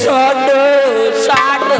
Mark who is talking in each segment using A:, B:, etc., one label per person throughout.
A: সাধু সাধু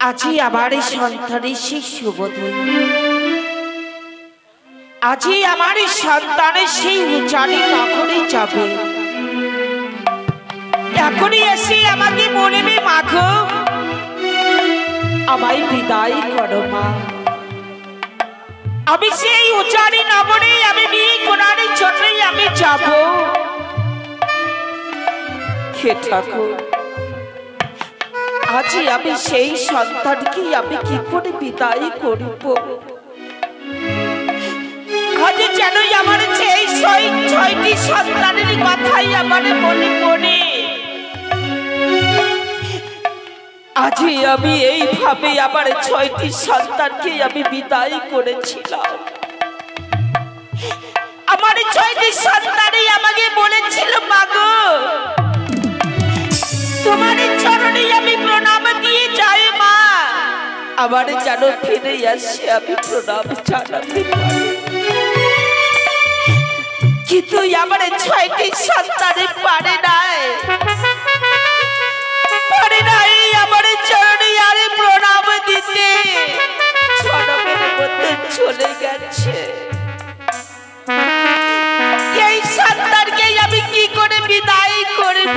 A: আজি আমার সন্তানের সেই শুভদিন, আজি আমার সন্তানের সেই উচারি নগরে যাবে। এখনই এসে আমাকে বলবে মাগো আমায় বিদায় করো মা। আমি সেই উচারি নগরে আমি বিয়ে করার জন্যই আমি যাব। হে ঠাকুর, আজি আমি সেই সন্তানকে আমি কি করে বিদায় করিব? আজ যেন আমার সেই ছয়টি সন্তানের কথাই আমার মনে পড়ে। আজি আমি এইভাবে আমার 6টি সন্তানকে আমি বিদায় করেছিলাম। আমার 6টি সন্তানই আমাকে বলেছিল মাগো তোমার চরণে আমি প্রণাম দিয়ে যাই মা, আমার যেন ফিরে আসে আমি প্রণাম জানাতে পারি। কিন্তু আমার 6টি সন্তানে পারে নাই আমার চরণে আর প্রণাম দিতে, জনমের মধ্যে চলে গেছে। এই সন্তানকে আমি কি করে বিদায় করব?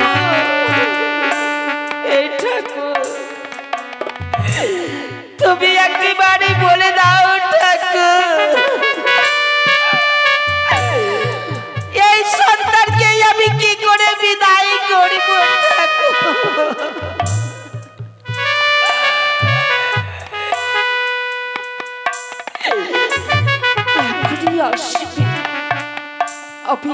A: তুমি একবারে বলে দাও ঠাকুর, এই সন্তানকে আমি কি করে বিদায় করিব ঠাকুর? এখনই আসবে, আমি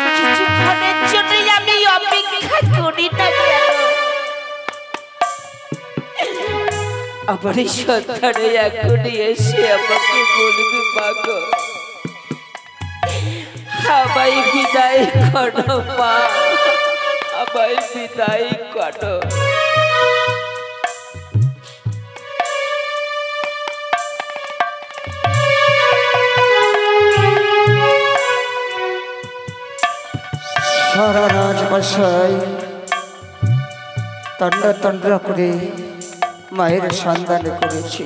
A: কিছুক্ষণের জন্যই আমি অপেক্ষা করি না কেন? আমার সন্তানে এখনই এসে আমাকে বলবে মাগো আমায় বিদায় করো মা, আমায় বিদায় করো।
B: সারা রাজমশাই তন্ডা তন্ডা করে মায়ের সন্ধান করেছি,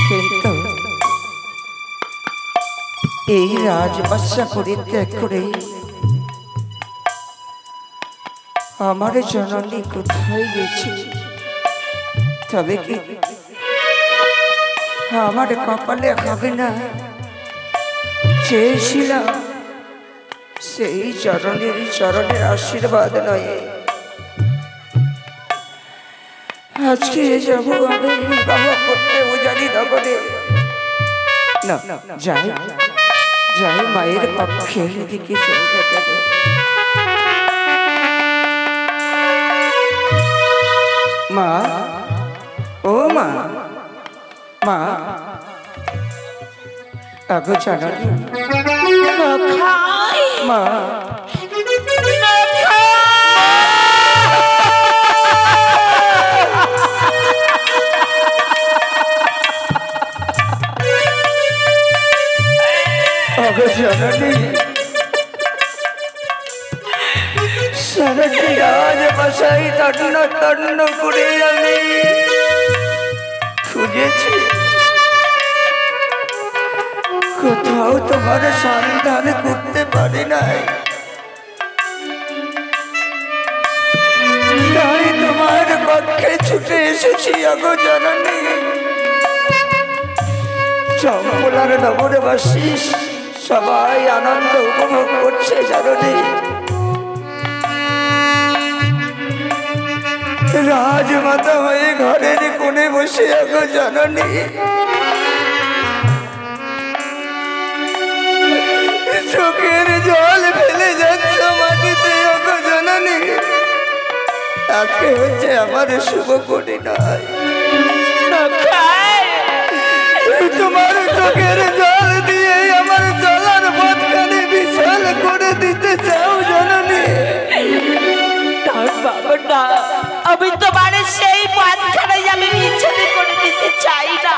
B: কিন্তু এই রাজবাসা পরিত্যাগ করে আমার জননী কোথায় গেছে? তবে কি আমার কপালে হবে না? চেয়েছিলাম সেই চরণের আশীর্বাদ নয়, আজকে যাব আমি বিবাহ করতে উজানি নগরে। না যাই যাই মায়ের পক্ষে দিকে মা, ও মা, মা আগো জানি মা, সারাটি রাজবাসায় তন্ন তন্ন করে আমি খুঁজেছি, কোথাও তোমার সন্ধান করতে পারি নাই। তাই তোমার পক্ষে ছুটে এসেছি আগো জননী। চম্পলার নগরবাসী সবাই আনন্দ উপভোগ করছে জননী, রাজমাতা হয়ে ঘরের কোণে বসে আগো জননী চোখের জল ফেলে যাচ্ছে মাটিতে আগো জননী তাকে হচ্ছে আমার শুভ করি নয় তোমার চোখের জল দিয়ে আমার চলার পথখানে বিশাল করে দিতে চাও জননী
A: বাবা না আমি তোমার সেই পথখানে আমি বিচ্ছেদ করে দিতে চাই না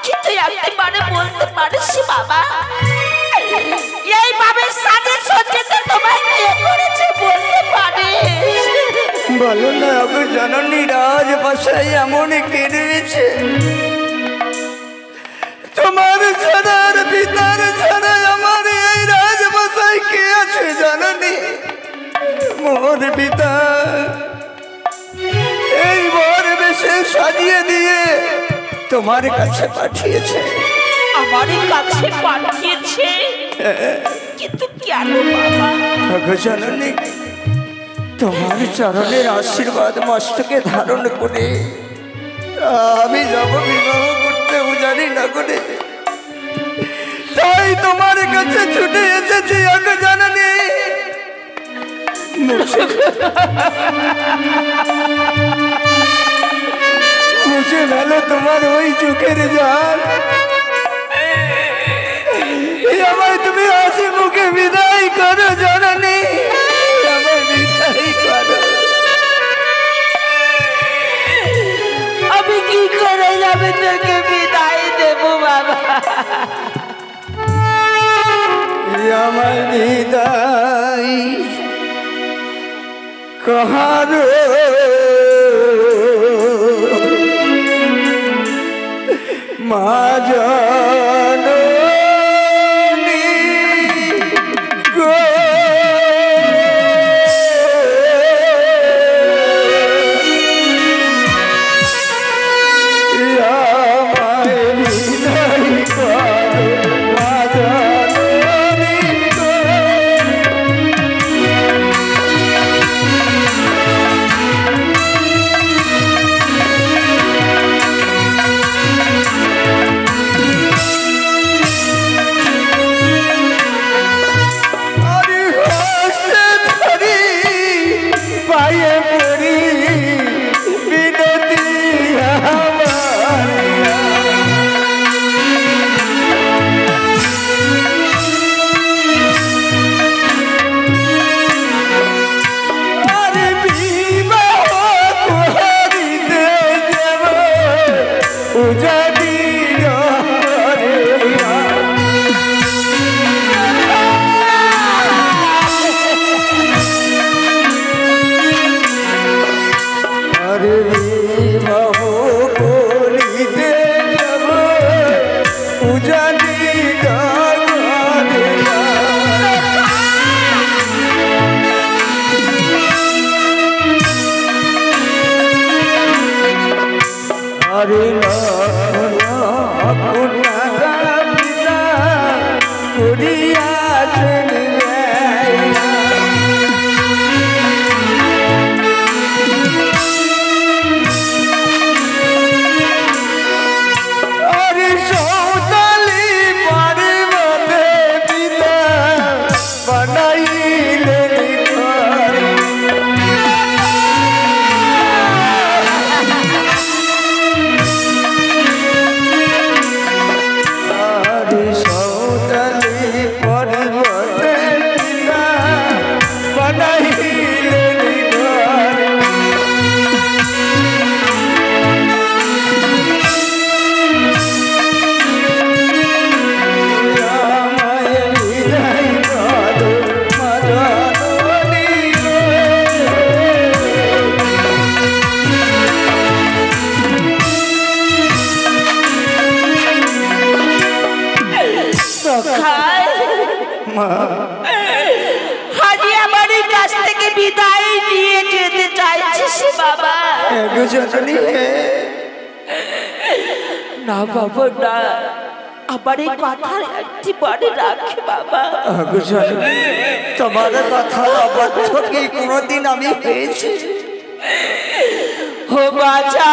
A: কিন্তু একবারে বলতে পারিস বাবা এইভাবে সাজে সজ্জিত তোমায় কে করেছে বলতে পারিস
B: বলো না আগো জননী রাজবাসায় এমন কে রয়েছে তোমার ছাড়ার পিতার ছাড়া আমার এই রাজবাসায় কে আছে জননী মোর পিতা এই বর বেশে সাজিয়ে দিয়ে তোমার কাছে পাঠিয়েছে
A: আমার কাছে পাঠিয়েছে কিন্তু কেন বাবা
B: আগো জননী তোমার চরণের আশীর্বাদ মস্তকে ধারণ করে আমি যাব বিবাহ করতে জানি না করে তাই তোমার কাছে ছুটে এসেছি আগো জননী মুছে ভালো তোমার ওই চোখের জল আমায় তুমি হাসি মুখে বিদায় করো জননী আমায় বিদায় করো
A: আমি কি করে যাবে তোকে বিদায় দেবো বাবা
B: আমার বিদায় কাহার মা জননী গো আমায় বিদায় করো মা জননী গো
A: হাজি আমার কাছ থেকে বিদায় নিয়ে যেতে চাইছিস বাবা না বাবা না আমার এই কথা একটি বাড়ি রাখে বাবা
B: তোমার কথা অবাধ্য কি কোনোদিন আমি পেয়েছি
A: हो बाजा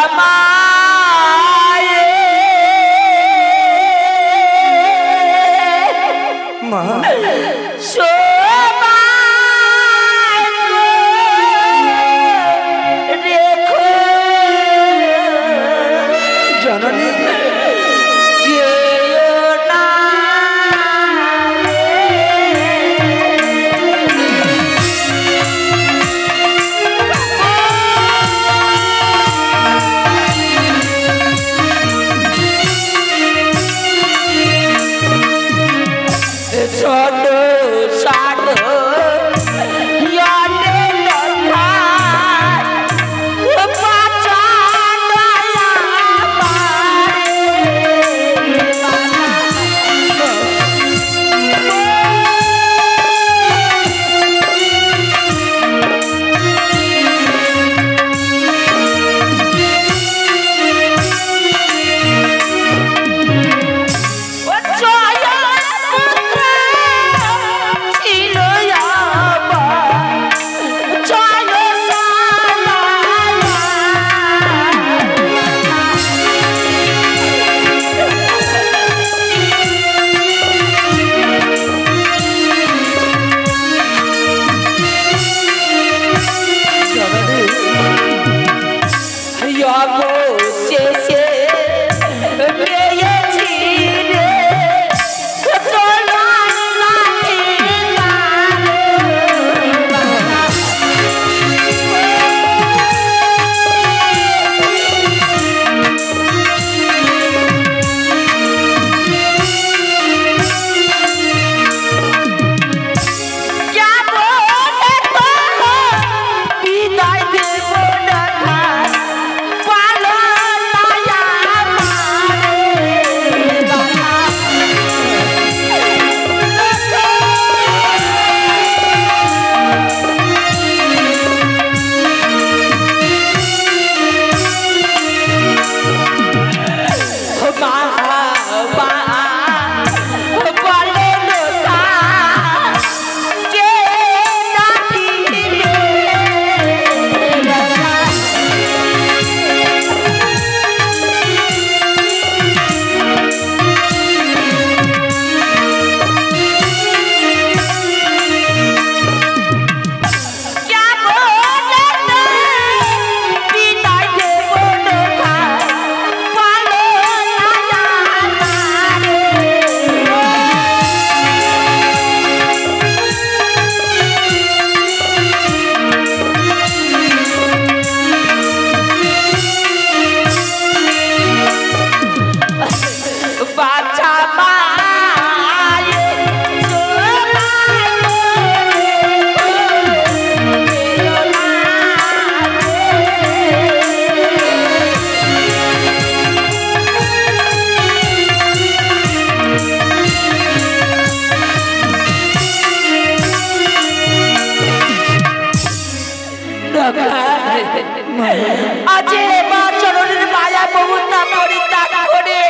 A: আজে মা চরণের মায়া বহুতা পরিত্যাগ করে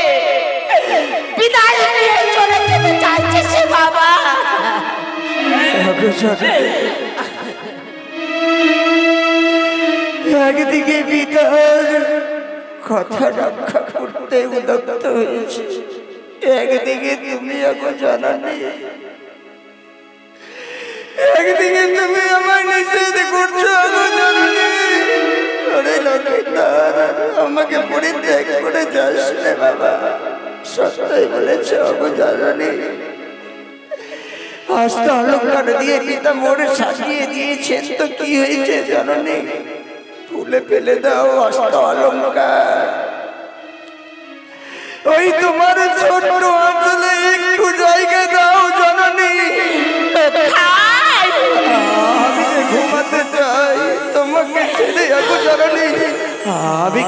A: বিদায় নিয়ে চলে যেতে চাইছে সে বাবা।
B: একদিকে পিতার কথা রক্ষা করতে উদ্যত হয়েছে, একদিকে তুমি এখন জানানি, একদিকে তুমি আমার নিষেধ করছো। আমাকে পরিত্যাগ করে যাস না বাবা, সত্যই বলেছ জানানি। আস্তা অলঙ্কার দিয়ে পিতা মোড়ে সাজিয়ে দিয়েছেন, তো কি হয়েছে জানানি? ফুলে ফেলে দাও আস্তা অলঙ্কার। ওই তোমার ছোট্ট অঞ্চলে একটু জায়গা দাও জানানি। আমি ঘুমাতে চাই, তোমাকে ছেড়ে যাবো জানানি। আমি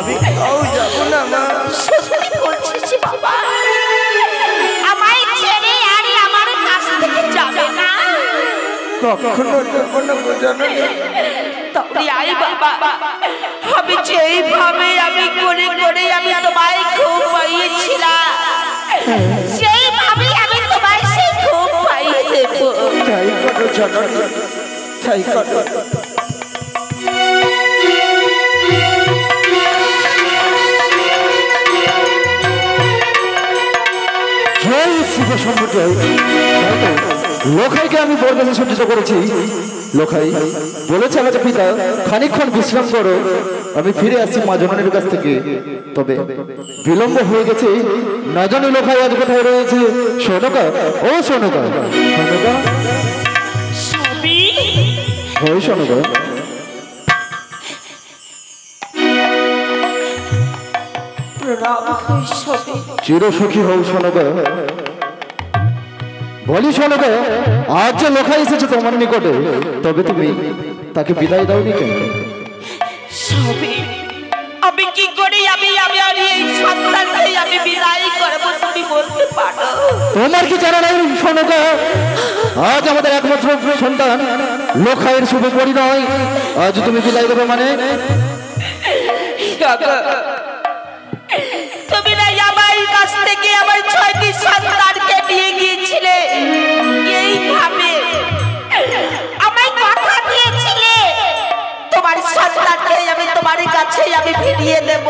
B: যাবো না মা,
A: সত্যি বলছিস বাবা, আমায় ছেড়ে আর আমার কাছ থেকে যাবে না?
B: কখনো যাবো না জানানি।
A: তবে আই বাবা, আমি যেইভাবে আমি করে করে আমি তোমায় খুব পাইয়েছিলাম, সেইভাবে আমি তোমায় সেই খুব পাইয়ে দেবো।
B: তাই করো জানানি, তাই করো।
C: সম্মতি হয় লোখাইকে আমি বড় কাছে সজ্জিত করেছি। লোখাই বলেছে আমাকে পিতা খানিকক্ষণ বিশ্রাম করো, আমি ফিরে আসছি মা জননীর কাছ থেকে। তবে বিলম্ব হয়ে গেছে, না জানি লোখাই আজ কোথায় রয়েছে। সোনকা, ও সোনকা, সোনকা, ওই সোনকা, চির সুখী হও সোনকা। বলি সোনকা, আজ যে লোখাই এসেছে তোমার নিকটে, তবে তুমি তাকে বিদায় দাওনি কেন?
A: আমি কি করি আমি এই সন্তানকে আমি বিদায় করব তুমি বলতে পারো?
C: তোমার কি জানা নাই সোনকা, আজ আমাদের একমাত্র সন্তান লোখাইয়ের শুভ পরিণয়, আজ তুমি বিদায় দেবে মানে?
A: তুমি না আমার কাছ থেকে আমার 6টি সন্তানকে নিয়ে গিয়েছিলে, এইভাবে আমায় কথা দিয়েছিলে তোমার সন্তানকে আমি তোমার কাছে আমি ফিরিয়ে দেব,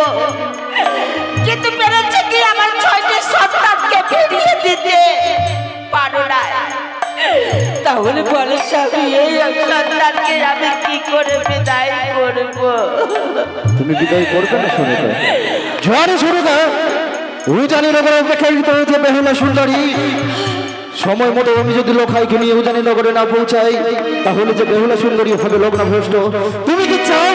A: কিন্তু পেরেছে কি আমার 6টি সন্তানকে ফিরিয়ে দিতে পারো না। তাহলে বলে স্বামী এই সন্তানকে আমি কি করে বিদায় করব?
C: তুমি বিদায় করবে না সোনকা? ঝড়ে সোনকা, উজানি নগরে অপেক্ষাকৃত হয়েছে বেহুলা সুন্দরী। সময় মতো আমি যদি লোখাইকে নিয়ে উজানি নগরে না পৌঁছাই, তাহলে যে বেহুলা সুন্দরী হবে লগ্ন ভ্রষ্ট। তুমি কি চাও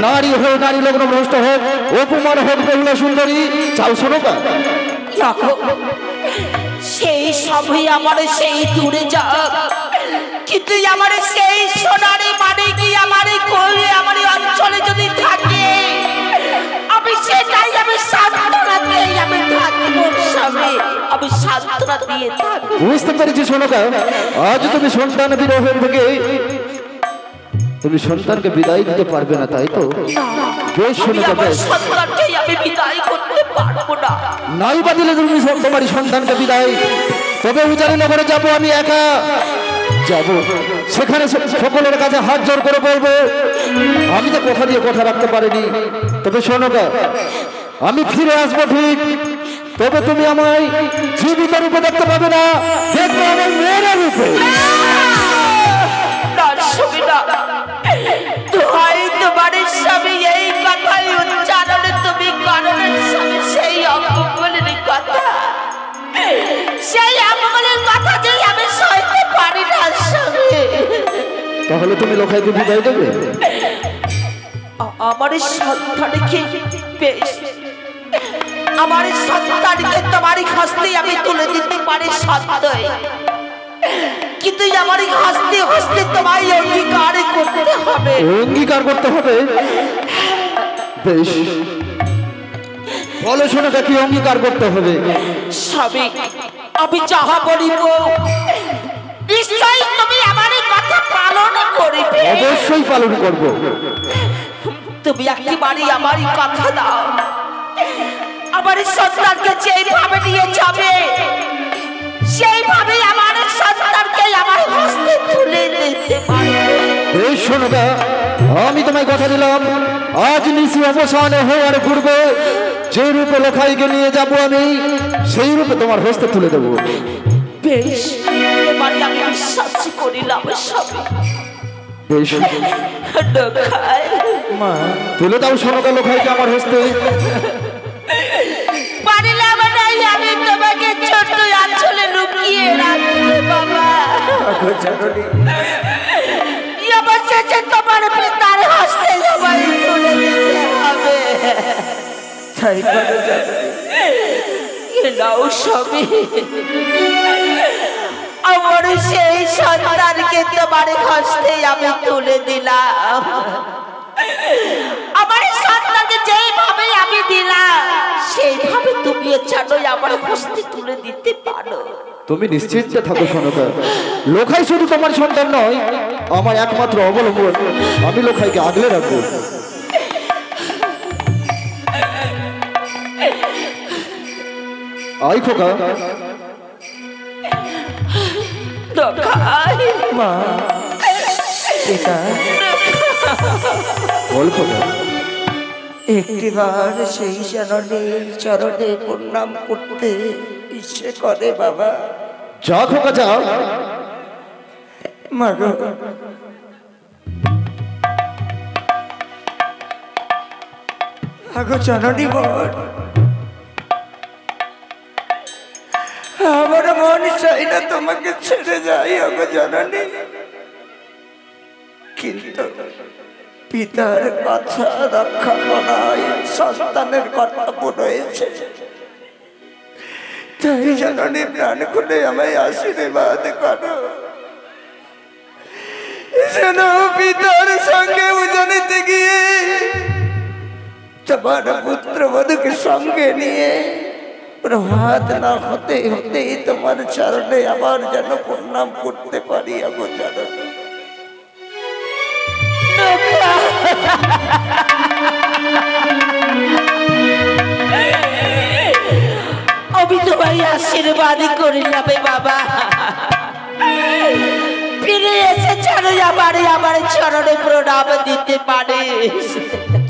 C: নারী হোক, নারী লগ্ন ভ্রষ্ট হোক, অপমান হোক বেহুলা সুন্দরী? চাও সোনকা?
A: সেই সবই আমার সেই দূরে যাক, কিন্তু আমার সেই সোনারে মানে কি আমার কোলে আমার অঞ্চলে যদি থাকে আমি সেটাই আমি সান্ত্বনা দিয়ে আমি থাকবো স্বামী, আমি সান্ত্বনা দিয়ে থাকবো।
C: বুঝতে পেরেছি সোনকা, আজ তুমি সন্তান বিরহের থেকে তুমি সন্তানকে বিদায় দিতে পারবে না, তাই তো? বেশ সোনকা, বেশ,
A: সন্তানকে আমি বিদায় করতে পারবো না।
C: নাই বা দিলে তুমি তোমার সন্তানকে বিদায়, তবে উজানি নগরে যাবো আমি একা যাব, সেখানে সকলের কাছে হাত জোর করে বলবো আমি তো কথা দিয়ে কথা রাখতে পারিনি। তবে সোনকা, আমি ফিরে আসবো ঠিক, তবে তুমি আমায় জীবিত রূপে দেখতে পাবে না, দেখবে আমার মেয়ের রূপে।
A: তোমার স্বামী এই কথাই উচ্চারণে তুমি কারণের স্বামী সেই অঙ্গলের কথা, সেই অঙ্গলের কথা যে আমি সইতে পারি না স্বামী।
C: তাহলে তুমি লোখাইকে বিদায় দেবে?
A: আমার সন্তানকে বেশ, আমার সন্তানকে তোমার হস্তে আমি তুলে দিতে পারি সত্যই, কিন্তু আমার হস্তে হস্তে তোমায় অঙ্গীকার করতে হবে।
C: অঙ্গীকার করতে হবে? বেশ, বলো সোনকা, কি অঙ্গীকার করতে হবে?
A: স্বামী, আমি যাহা বলিব নিশ্চয়ই তুমি আমার কথা পালন করিবে।
C: অবশ্যই পালন করব।
A: তুমি একেবারে আমার কথা দাও, আমার সন্তানকে যেভাবে নিয়ে যাবে সেইভাবে আমার সন্তানকে আমার হস্তে তুলে দিতে পারবে।
C: বেশ সোনকা, আমি তোমায় কথা দিলাম, আজ নিশি অবসানে হওয়ার পূর্বে যে রূপে লোখাইকে নিয়ে যাব আমি সেই রূপে তোমার হস্তে তুলে দেবো।
A: বেশ, এবারে আমি বিশ্বাস করিলাম স্বামী।
C: বেশ,
A: লোখাই
B: মা,
C: তুলে দাও সোনকা লোখাইকে আমার হস্তে।
A: পারিলাম না, আমি তোমাকে ছোট আঁচলে লুকিয়ে রাখবো বাবা। অবশেষে তোমার পিতার হস্তে সবাই তুলে দিতে হবে।
B: তাই করে যাবে।
A: এলাও সবই আমার সেই সন্তানকে তোমার হস্তে আমি তুলে দিলাম। আমার সন্তানকে যেভাবে আমি দিলাম সেইভাবে তুমি ছাড়ো আমার হস্তে তুলে দিতে পারো।
C: তুমি নিশ্চিন্তে থাকো সোনকা, লোখাই শুধু তোমার সন্তান নয়, আমার একমাত্র অবলম্বন। আমি লোখাইকে আগলে রাখবো। আই খোকা।
B: মা, পিতা,
C: বল খোকা।
B: একটিবার সেই জননীর চরণে প্রণাম করতে ইচ্ছে করে বাবা।
C: যা খোকা যা।
B: মাগো আগো জননী বল, আমার মন চাই না তোমাকে ছেড়ে যাই আগো জননী, কিন্তু পিতার কথা রক্ষা করাই সন্তানের কর্তব্য রয়েছে। তাই জননী প্রাণ খুলে আমায় আশীর্বাদ করো, যেন পিতার সঙ্গে উজনিতে গিয়ে তোমার পুত্রবধূকে সঙ্গে নিয়ে প্রভাত না হতে হতেই তোমার চরণে আবার যেন প্রণাম করতে পারি আগো জননী।
A: আমি তোমায় আশীর্বাদ করিলাম বাবা, ফিরে এসে চলো আমার চরণে প্রণাম দিতে পারে।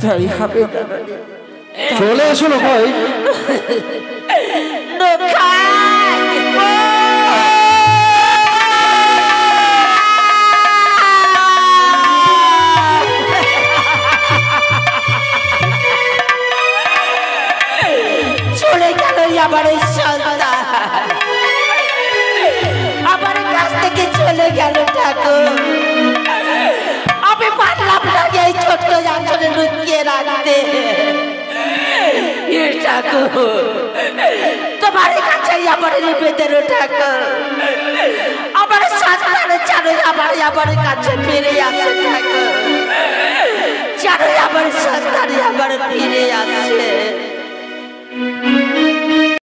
B: তাই হবে জননী।
C: চলে এসো ভাই।
A: চলে গেল আমার এই সন্তান, আমার কাছ থেকে চলে গেল ঠাকুর। আমি পারলাম না এই ছোট্ট আঁচলে লুকিয়ে রাখতে। ঠাকুর তোমার কাছে আমার নিবেদন ঠাকুর, আমার সন্তানের চালে আমার কাছে ফিরে আসে ঠাকুর।